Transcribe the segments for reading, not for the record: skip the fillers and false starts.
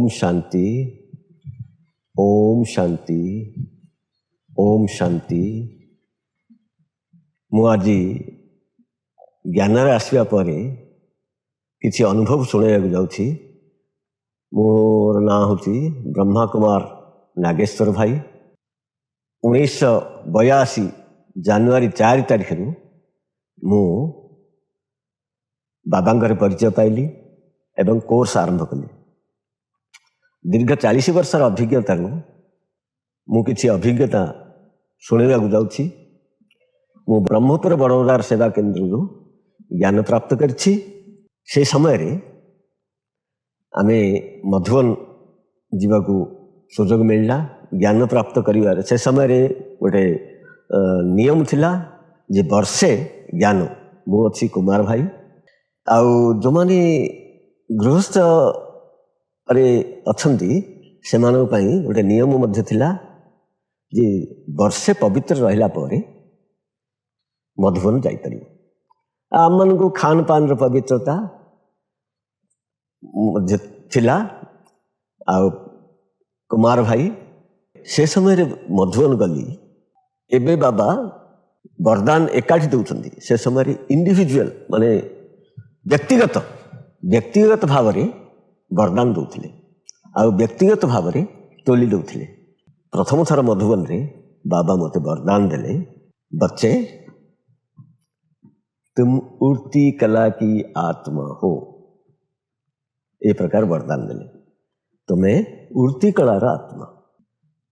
ओम शांति, ओम शांति, ओम शांति। मु आज ज्ञान आसवा पर किसी अनुभव शुणा जाऊँगी। मोर ना हूँ ब्रह्मा कुमार नागेश्वर भाई। 1982 जानुआरी 4 तारिख मु बाबांकर परिचय पाइली एवं कोर्स आरंभ कली। दीर्घ 40 वर्षर अभिज्ञता मु किसी अभिज्ञता शुणा जाऊँगी। मु ब्रह्मपुर बड़ौदार सेवा केन्द्र ज्ञान प्राप्त करिछि। से समय रे आमे मधुबन जीवाकू सुजोग मिलला ज्ञान प्राप्त करिवार। से समय रे गोटे नियम थिला जे वर्षे ज्ञान। मु अच्छी कुमार भाई आउ जो माने गृहस्थ अरे अछंती से मानव पई गोटे नियम मध्य थिला जे वर्षे पवित्र रहिला परे मधुबन जाई परियो। आम मन को खान पान रो पवित्रता थिला। आउ कुमार भाई से समय रे मधुबन गली। एबे बाबा वरदान एकाठी दउछंती। से समय रे इंडिविजुअल माने व्यक्तिगत भाव रे वरदान दउथिले आ व्यक्तिगत भाव रे टोली दउथिले। प्रथम थर मधुबन रे बाबा मते वरदान देले, बच्चे तुम उड़ती कला की आत्मा हो। ए प्रकार वरदान देले, तुम्हें उड़ती कलार आत्मा।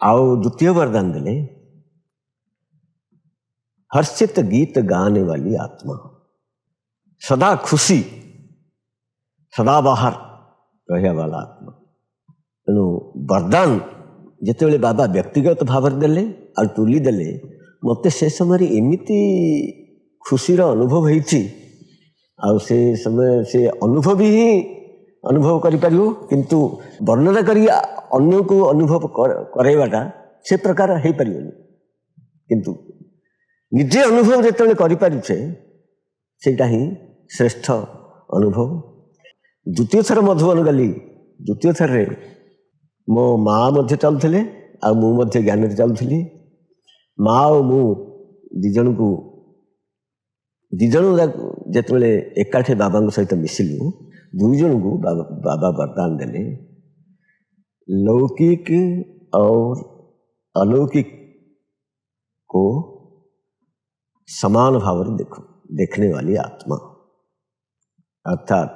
आओ द्वितीय वरदान देले, हर्षित गीत गाने वाली आत्मा, सदा खुशी सदा बाहर रहा वाला आत्मा। तेणु वरदान जिते बाबा व्यक्तिगत भाव देले आ टोली देले, मत से समय एमती खुशी अनुभव होती। से समय से अनुभव ही अनुभव करिपारियो, किंतु वर्णना करी अन्य को अनुभव करवाटा से प्रकार हो पारियोनी। किंतु निजे अनुभव जिते करिपारुछे सेटा ही श्रेष्ठ अनुभव। द्वितीय थर मधुबन गली। द्वितीय थर रे मो माँ मध्य चलुथिले आ मु मध्य ज्ञान रे चलुथिली। माँ और मु दिजन को जिते एकाठे बाबा सहित मिसिलु, दुई जन को बाबा वरदान देले, लौकिक और अलौकिक को समान भाव में देखने वाली आत्मा। अर्थात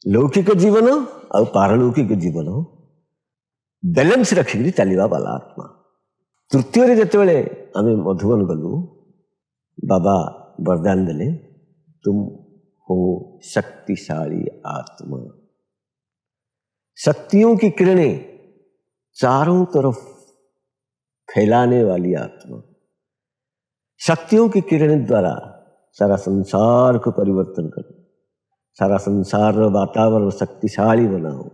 लौकिक जीवन और पारलौकिक जीवन बैलेंस रखिक चलवा वाला आत्मा। तृतीय जिते आम मधुबन गलु, बाबा वरदान देले, तुम हो शक्तिशाली आत्मा, शक्तियों की किरणें चारों तरफ फैलाने वाली आत्मा। शक्तियों की किरणें द्वारा सारा संसार को परिवर्तन करो, सारा संसार वातावरण शक्तिशाली बनाओ।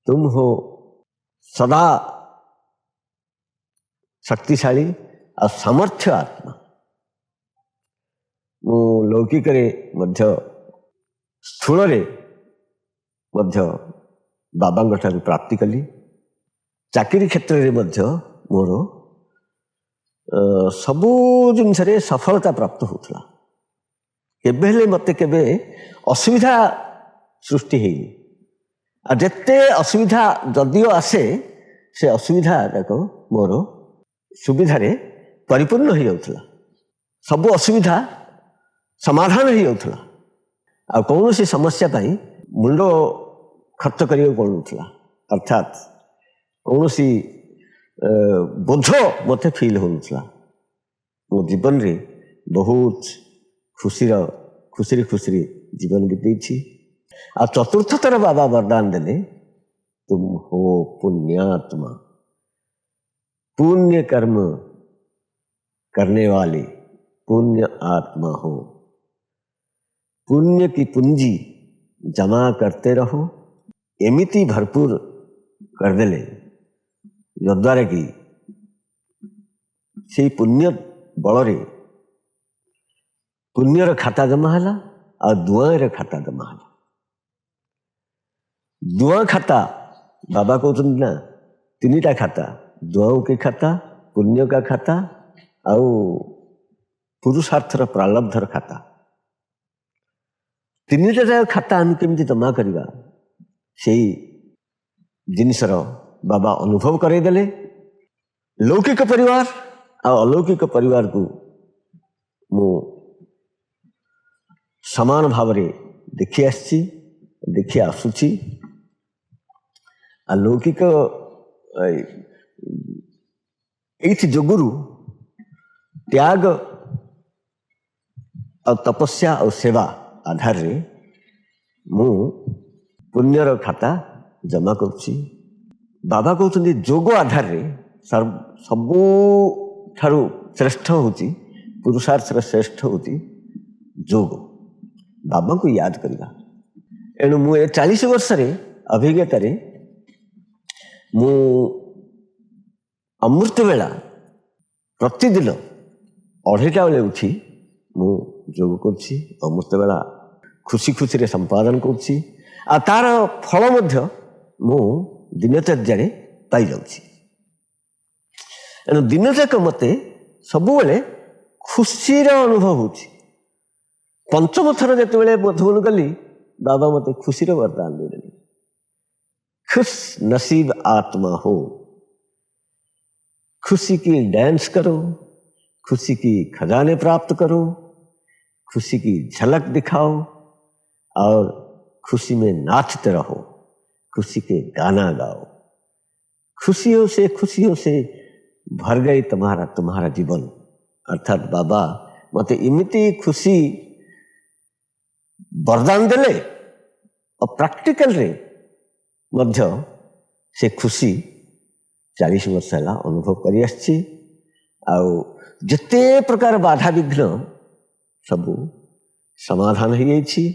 तुम हो सदा शक्तिशाली और सामर्थ्य आत्मा। मु लौकिक मध्य स्थूल मध्य बाबा ठारू प्राप्ति कली। चाकरी क्षेत्र में मध्य मोर सबू जिनस सफलता प्राप्त होता। केबे मत केबे असुविधा सृष्टि होनी। आ जेते असुविधा जदियो आसे से असुविधा जाक मोर सुविधार परिपूर्ण हो जाउथला। सबू असुविधा समाधान हो जाउथला। आ कौन सी समस्या पाई मुंड खर्च करियो पड़ुथला। अर्थात कौन सी बोझ मते फील होउथला। मो जीवन रे बहुत खुशी जीवन बीती। आ चतुर्थ तर बाबा वरदान देले, तुम हो पुण्यात्मा, पुण्य कर्म करने वाले पुण्य आत्मा हो। पुण्य की पूंजी जमा करते रहो। एमिति भरपूर कर देले जद्वारा कि से पुण्य बल पुण्यर खाता जमा है और दुआर खाता जमा है। ଦୁଆଁ ଖାତା ବାବା କହୁଛନ୍ତି ନା, ତିନିଟା ଖାତା, ଦୁଆଁ କି ଖାତା, ପୁଣ୍ୟ କା ଖାତା ଆଉ ପୁରୁଷାର୍ଥର ପ୍ରାଲବ୍ଧର ଖାତା। ତିନିଟା ଖାତା ଆମେ କେମିତି ଜମା କରିବା ସେଇ ଜିନିଷର ବାବା ଅନୁଭବ କରାଇଦେଲେ। ଲୌକିକ ପରିବାର ଆଉ ଅଲୌକିକ ପରିବାରକୁ ମୁଁ ସମାନ ଭାବରେ ଦେଖି ଆସିଛି, ଦେଖି ଆସୁଛି। ଆଉ ଲୌକିକ ଏଇଥି ଯୋଗୁରୁ ତ୍ୟାଗ ଆଉ ତପସ୍ୟା ଆଉ ସେବା ଆଧାରରେ ମୁଁ ପୁଣ୍ୟର ଖାତା ଜମା କରୁଛି। ବାବା କହୁଛନ୍ତି ଯୋଗ ଆଧାରରେ ସବୁଠାରୁ ଶ୍ରେଷ୍ଠ ହେଉଛି, ପୁରୁଷାର୍ଥର ଶ୍ରେଷ୍ଠ ହେଉଛି ଯୋଗ, ବାବାଙ୍କୁ ୟାଦ କରିବା। ଏଣୁ ମୁଁ ଏ 40 ବର୍ଷରେ ଅଭିଜ୍ଞତାରେ ମୁଁ ଅମୃତ ବେଳା ପ୍ରତିଦିନ 2:30 ବେଳେ ଉଠି ମୁଁ ଯୋଗ କରୁଛି। ଅମୃତ ବେଳା ଖୁସି ଖୁସିରେ ସମ୍ପାଦନ କରୁଛି। ଆଉ ତାର ଫଳ ମଧ୍ୟ ମୁଁ ଦିନଚର୍ଯ୍ୟାରେ ପାଇଯାଉଛି। ଏଣୁ ଦିନଯାକ ମୋତେ ସବୁବେଳେ ଖୁସିର ଅନୁଭବ ହେଉଛି। ପଞ୍ଚମ ଥର ଯେତେବେଳେ ମଧୁବନ ଗଲି, ବାବା ମୋତେ ଖୁସିର ବରଦାନ ଦେଇଦେଲେ। खुश नसीब आत्मा हो, खुशी की डांस करो, खुशी की खजाने प्राप्त करो, खुशी की झलक दिखाओ और खुशी में नाचते रहो, खुशी के गाना गाओ। खुशियों से भर गई तुम्हारा जीवन। अर्थात बाबा मते इमिति खुशी वरदान देले और प्रैक्टिकल रे मध्य से खुशी 40 वर्ष है अनुभव कर आसी। जिते प्रकार बाधा विघ्न सबू समाधान हो जाइए,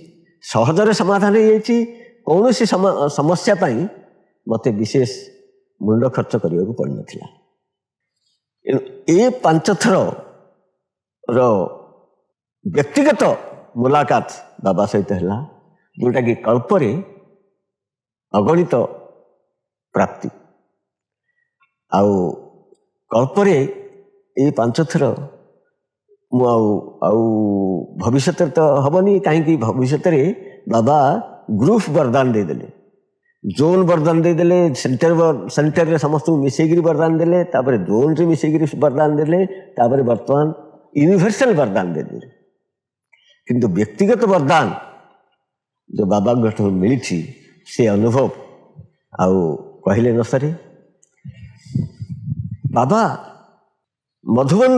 सहजरे समाधान हो जाइए। कौन सी समस्या पाई मते विशेष मुंड खर्च करने को पड़ नाला। ये 5 थर व्यक्तिगत मुलाकात बाबा सहित है, जोटा कि कल्परे अगणित प्राप्ति। आउ कल्परे ये 5 थर भविष्य तो हेनी, कहीं भविष्य बाबा ग्रुप वरदान देदेले, जोन वरदान देदेले, सेंटर रे समस्त मिसेगिरी वरदान देले, तापर जोन रे मिसेगिरी वरदान देले, तापर वर्तमान यूनिवर्सल वरदान देदेले। किंतु व्यक्तिगत वरदान जो बाबा मिली से अनुभव आउ कहले न सरे। बाबा मधुबन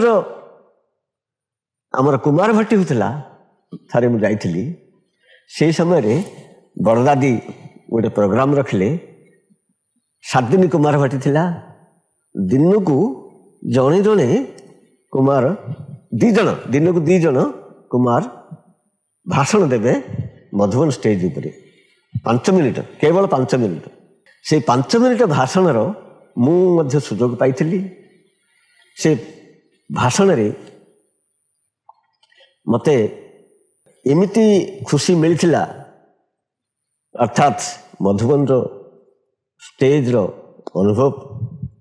आमर कुमार भट्टी होता थारे मुझे जाइली, से समय रे बड़दादी गोटे प्रोग्राम रखिले। 7 दिन कुमार भट्टी थिला। दिन को जड़े जड़े कुमार 2 जन, दिन को 2 जन कुमार भाषण देवे मधुबन स्टेज उपरे 5 मिनिट, केवल 5 मिनिट। से 5 मिनिट भाषणर मुझे सुजोग पाई। से भाषण रे मते एमिति खुशी मिलथिला, अर्थात मधुबन स्टेज रो अनुभव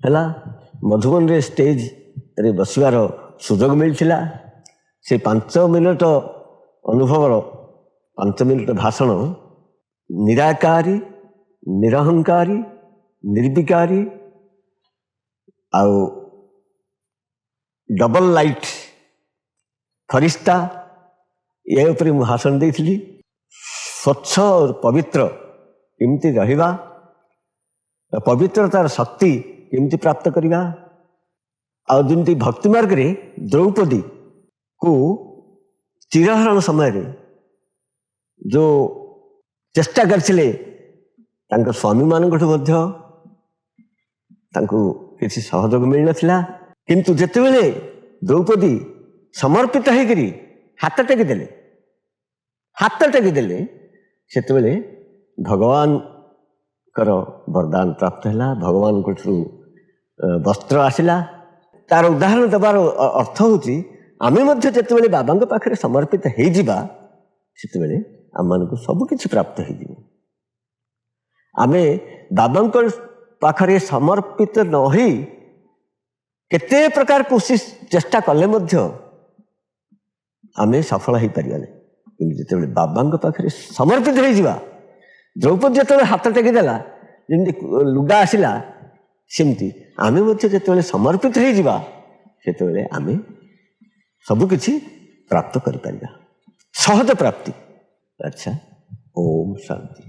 है। मधुबन रे स्टेज रे बसवार सुजोग मिलथिला। से 5 मिनिट अनुभव 5 मिनिट भाषण निराकारी, निरहंकारी, निर्विकारी आउ डबल लाइट फरिश्ता ये उपरे भाषण देइथिली। स्वच्छ और पवित्र केमती रहिबा, पवित्रतार शक्ति केमती प्राप्त करिबा। आ जमती भक्ति मार्ग रे द्रौपदी को चिरहरण समय रे जो चेष्टा करथिले, तांको स्वामी मानकठु मध्य तांको किसी सहयोग मिल नथिला। किंतु जेतेबेले द्रौपदी समर्पित होकरी हाथ टेकी देले सेतेबेले भगवान कर वरदान प्राप्त है। भगवान को वस्त्र आसला। तार उदाहरण देवार अर्थ होची आमे मध्य जेतेबेले बाबांग पाखरे समर्पित हो जिबा सेतेबेले आम मानकु सब किछि प्राप्त हो जिवो। आमे बाबा पाखरे समर्पित न होई केते प्रकार कोशिश चेष्टा कले मध्य आमे सफल हो पारिबानी। किंतु जिते बाबा पाखरे समर्पित हो जावा, द्रौपदी जो हाथ टेकीदेला जमी लुगा आसला सेमती आमे जो समर्पित हो जावा से आमे सबकिछि प्राप्त करि परिबा, सहज प्राप्ति। अच्छा, ओम शांति।